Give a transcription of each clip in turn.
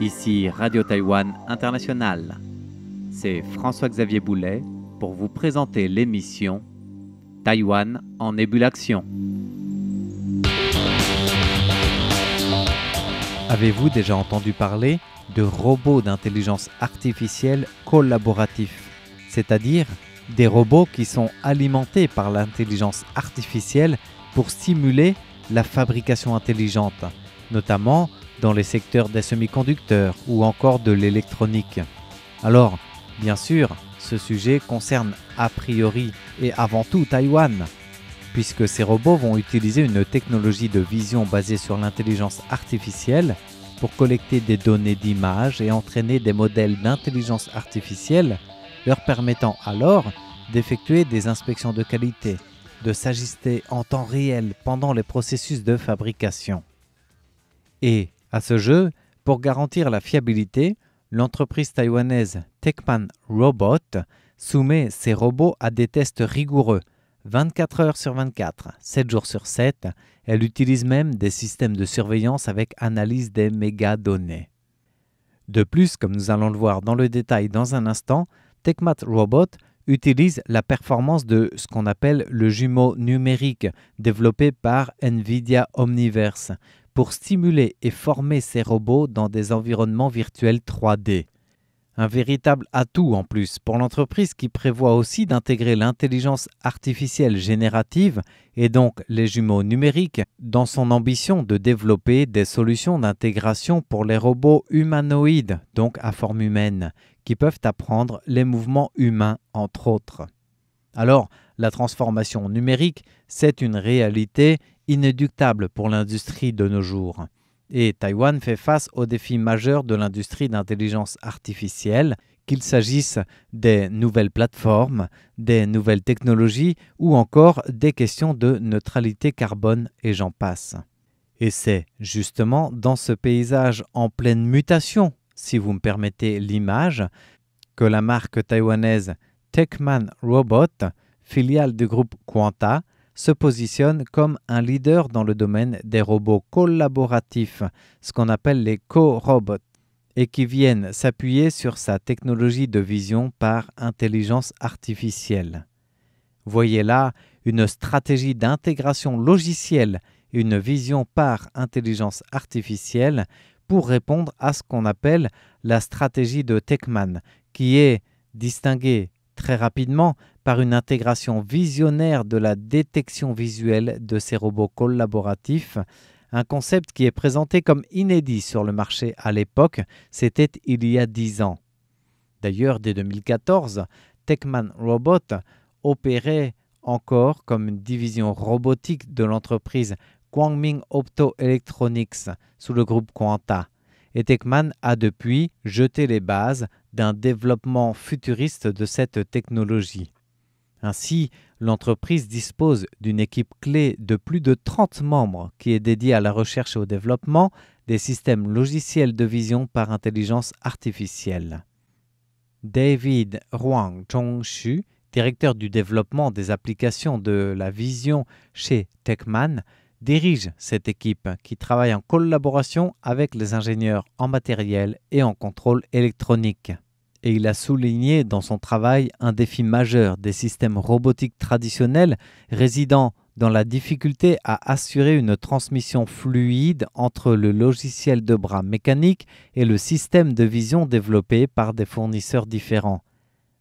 Ici Radio Taïwan International. C'est François-Xavier Boulet pour vous présenter l'émission Taïwan en ébullition. Avez-vous déjà entendu parler de robots d'intelligence artificielle collaboratifs, c'est-à-dire des robots qui sont alimentés par l'intelligence artificielle pour stimuler la fabrication intelligente, notamment dans les secteurs des semi-conducteurs ou encore de l'électronique. Alors, bien sûr, ce sujet concerne a priori et avant tout Taïwan, puisque ces robots vont utiliser une technologie de vision basée sur l'intelligence artificielle pour collecter des données d'image et entraîner des modèles d'intelligence artificielle, leur permettant alors d'effectuer des inspections de qualité, de s'ajuster en temps réel pendant les processus de fabrication. Et à ce jeu, pour garantir la fiabilité, l'entreprise taïwanaise Techman Robot soumet ses robots à des tests rigoureux, 24 heures sur 24, 7 jours sur 7. Elle utilise même des systèmes de surveillance avec analyse des mégadonnées. De plus, comme nous allons le voir dans le détail dans un instant, Techman Robot utilise la performance de ce qu'on appelle le jumeau numérique développé par NVIDIA Omniverse pour stimuler et former ces robots dans des environnements virtuels 3D. Un véritable atout en plus pour l'entreprise qui prévoit aussi d'intégrer l'intelligence artificielle générative et donc les jumeaux numériques dans son ambition de développer des solutions d'intégration pour les robots humanoïdes, donc à forme humaine, qui peuvent apprendre les mouvements humains entre autres. Alors, la transformation numérique, c'est une réalité inéluctable pour l'industrie de nos jours. Et Taïwan fait face aux défis majeurs de l'industrie d'intelligence artificielle, qu'il s'agisse des nouvelles plateformes, des nouvelles technologies ou encore des questions de neutralité carbone et j'en passe. Et c'est justement dans ce paysage en pleine mutation, si vous me permettez l'image, que la marque taïwanaise Techman Robot, filiale du groupe Quanta, se positionne comme un leader dans le domaine des robots collaboratifs, ce qu'on appelle les co-robots, et qui viennent s'appuyer sur sa technologie de vision par intelligence artificielle. Voyez là une stratégie d'intégration logicielle et une vision par intelligence artificielle pour répondre à ce qu'on appelle la stratégie de Techman, qui est distinguée très rapidement par une intégration visionnaire de la détection visuelle de ces robots collaboratifs, un concept qui est présenté comme inédit sur le marché à l'époque, c'était il y a 10 ans. D'ailleurs, dès 2014, Techman Robot opérait encore comme une division robotique de l'entreprise Guangming Optoelectronics sous le groupe Quanta. Et Techman a depuis jeté les bases d'un développement futuriste de cette technologie. Ainsi, l'entreprise dispose d'une équipe clé de plus de 30 membres qui est dédiée à la recherche et au développement des systèmes logiciels de vision par intelligence artificielle. David Huang Zhongshu, directeur du développement des applications de la vision chez Techman, dirige cette équipe qui travaille en collaboration avec les ingénieurs en matériel et en contrôle électronique. Et il a souligné dans son travail un défi majeur des systèmes robotiques traditionnels résidant dans la difficulté à assurer une transmission fluide entre le logiciel de bras mécanique et le système de vision développé par des fournisseurs différents.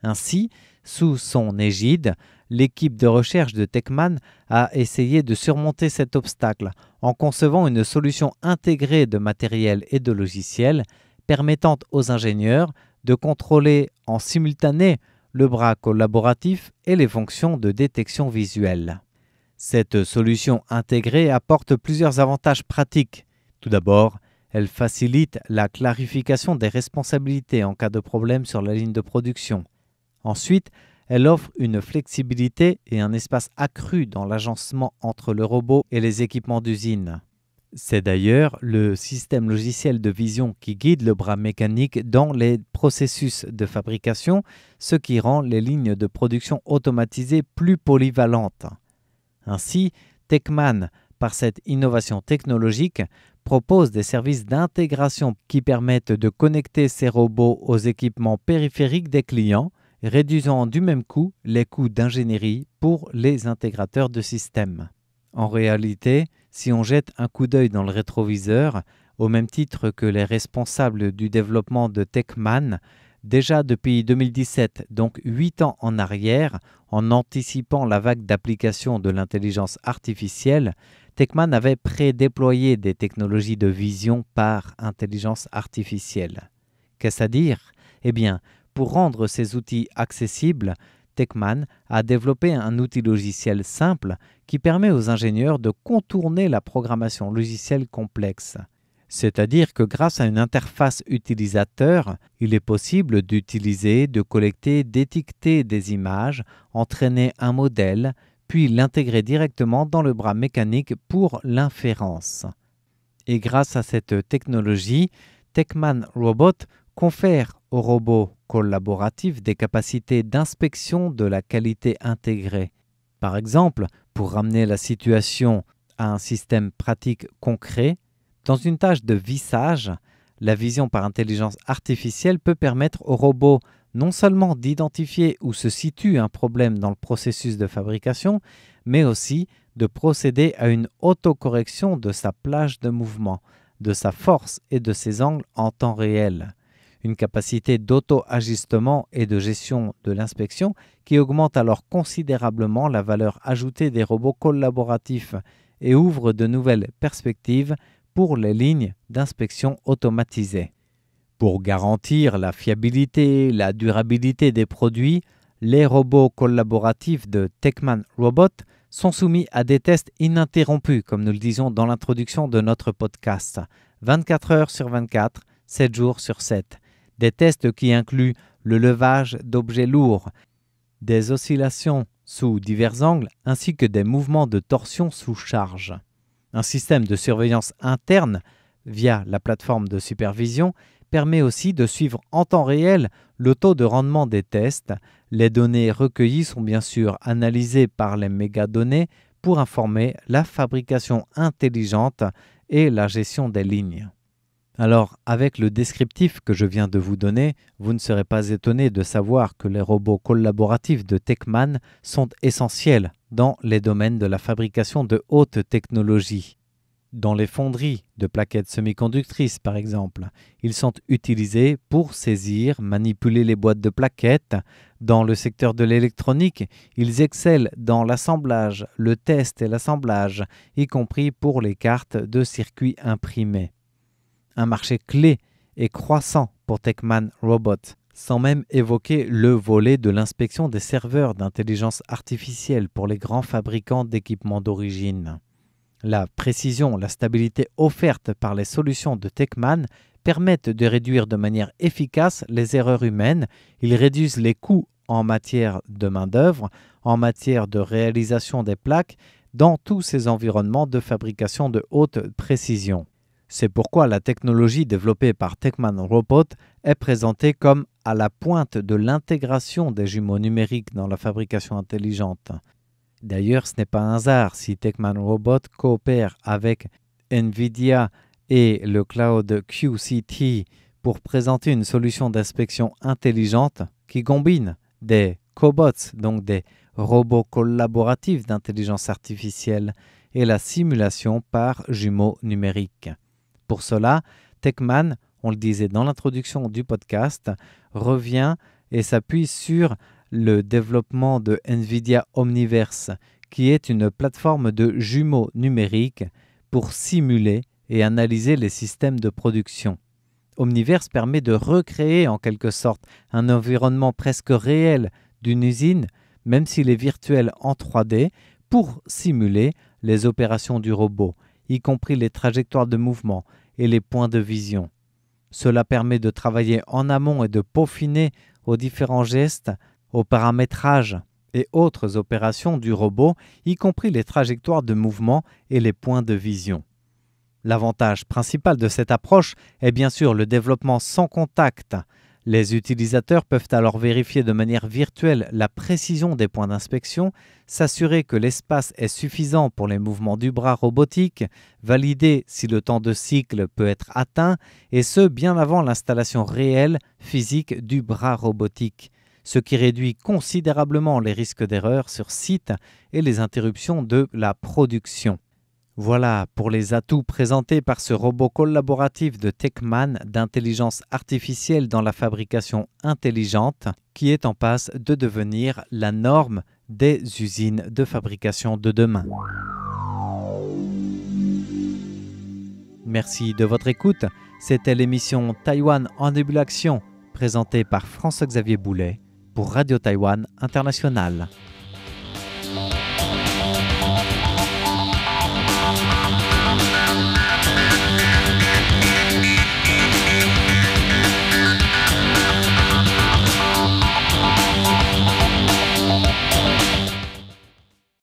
Ainsi, sous son égide, l'équipe de recherche de Techman a essayé de surmonter cet obstacle en concevant une solution intégrée de matériel et de logiciel permettant aux ingénieurs de contrôler en simultané le bras collaboratif et les fonctions de détection visuelle. Cette solution intégrée apporte plusieurs avantages pratiques. Tout d'abord, elle facilite la clarification des responsabilités en cas de problème sur la ligne de production. Ensuite, elle offre une flexibilité et un espace accru dans l'agencement entre le robot et les équipements d'usine. C'est d'ailleurs le système logiciel de vision qui guide le bras mécanique dans les processus de fabrication, ce qui rend les lignes de production automatisées plus polyvalentes. Ainsi, Techman, par cette innovation technologique, propose des services d'intégration qui permettent de connecter ces robots aux équipements périphériques des clients, réduisant du même coup les coûts d'ingénierie pour les intégrateurs de systèmes. En réalité, si on jette un coup d'œil dans le rétroviseur, au même titre que les responsables du développement de Techman, déjà depuis 2017, donc 8 ans en arrière, en anticipant la vague d'applications de l'intelligence artificielle, Techman avait prédéployé des technologies de vision par intelligence artificielle. Qu'est-ce à dire ? Eh bien, pour rendre ces outils accessibles, Techman a développé un outil logiciel simple qui permet aux ingénieurs de contourner la programmation logicielle complexe. C'est-à-dire que grâce à une interface utilisateur, il est possible d'utiliser, de collecter, d'étiqueter des images, entraîner un modèle, puis l'intégrer directement dans le bras mécanique pour l'inférence. Et grâce à cette technologie, Techman Robot confère aux robots collaboratifs des capacités d'inspection de la qualité intégrée. Par exemple, pour ramener la situation à un système pratique concret, dans une tâche de vissage, la vision par intelligence artificielle peut permettre aux robots non seulement d'identifier où se situe un problème dans le processus de fabrication, mais aussi de procéder à une autocorrection de sa plage de mouvement, de sa force et de ses angles en temps réel. Une capacité d'auto-ajustement et de gestion de l'inspection qui augmente alors considérablement la valeur ajoutée des robots collaboratifs et ouvre de nouvelles perspectives pour les lignes d'inspection automatisées. Pour garantir la fiabilité, la durabilité des produits, les robots collaboratifs de Techman Robot sont soumis à des tests ininterrompus, comme nous le disons dans l'introduction de notre podcast, 24 heures sur 24, 7 jours sur 7. Des tests qui incluent le levage d'objets lourds, des oscillations sous divers angles, ainsi que des mouvements de torsion sous charge. Un système de surveillance interne, via la plateforme de supervision, permet aussi de suivre en temps réel le taux de rendement des tests. Les données recueillies sont bien sûr analysées par les mégadonnées pour informer la fabrication intelligente et la gestion des lignes. Alors, avec le descriptif que je viens de vous donner, vous ne serez pas étonné de savoir que les robots collaboratifs de Techman sont essentiels dans les domaines de la fabrication de haute technologie. Dans les fonderies de plaquettes semi-conductrices, par exemple, ils sont utilisés pour saisir, manipuler les boîtes de plaquettes. Dans le secteur de l'électronique, ils excellent dans l'assemblage, le test et l'assemblage, y compris pour les cartes de circuits imprimés. Un marché clé et croissant pour Techman Robot, sans même évoquer le volet de l'inspection des serveurs d'intelligence artificielle pour les grands fabricants d'équipements d'origine. La précision, la stabilité offerte par les solutions de Techman permettent de réduire de manière efficace les erreurs humaines. Ils réduisent les coûts en matière de main-d'œuvre, en matière de réalisation des plaques, dans tous ces environnements de fabrication de haute précision. C'est pourquoi la technologie développée par Techman Robot est présentée comme à la pointe de l'intégration des jumeaux numériques dans la fabrication intelligente. D'ailleurs, ce n'est pas un hasard si Techman Robot coopère avec NVIDIA et le cloud QCT pour présenter une solution d'inspection intelligente qui combine des cobots, donc des robots collaboratifs d'intelligence artificielle, et la simulation par jumeaux numériques. Pour cela, Techman, on le disait dans l'introduction du podcast, revient et s'appuie sur le développement de NVIDIA Omniverse, qui est une plateforme de jumeaux numériques pour simuler et analyser les systèmes de production. Omniverse permet de recréer en quelque sorte un environnement presque réel d'une usine, même s'il est virtuel en 3D, pour simuler les opérations du robot, y compris les trajectoires de mouvement et les points de vision. Cela permet de travailler en amont et de peaufiner aux différents gestes, au paramétrage et autres opérations du robot, y compris les trajectoires de mouvement et les points de vision. L'avantage principal de cette approche est bien sûr le développement sans contact. Les utilisateurs peuvent alors vérifier de manière virtuelle la précision des points d'inspection, s'assurer que l'espace est suffisant pour les mouvements du bras robotique, valider si le temps de cycle peut être atteint, et ce bien avant l'installation réelle physique du bras robotique, ce qui réduit considérablement les risques d'erreur sur site et les interruptions de la production. Voilà pour les atouts présentés par ce robot collaboratif de Techman d'intelligence artificielle dans la fabrication intelligente qui est en passe de devenir la norme des usines de fabrication de demain. Merci de votre écoute. C'était l'émission Taïwan en ébullition présentée par François-Xavier Boulet pour Radio Taïwan International.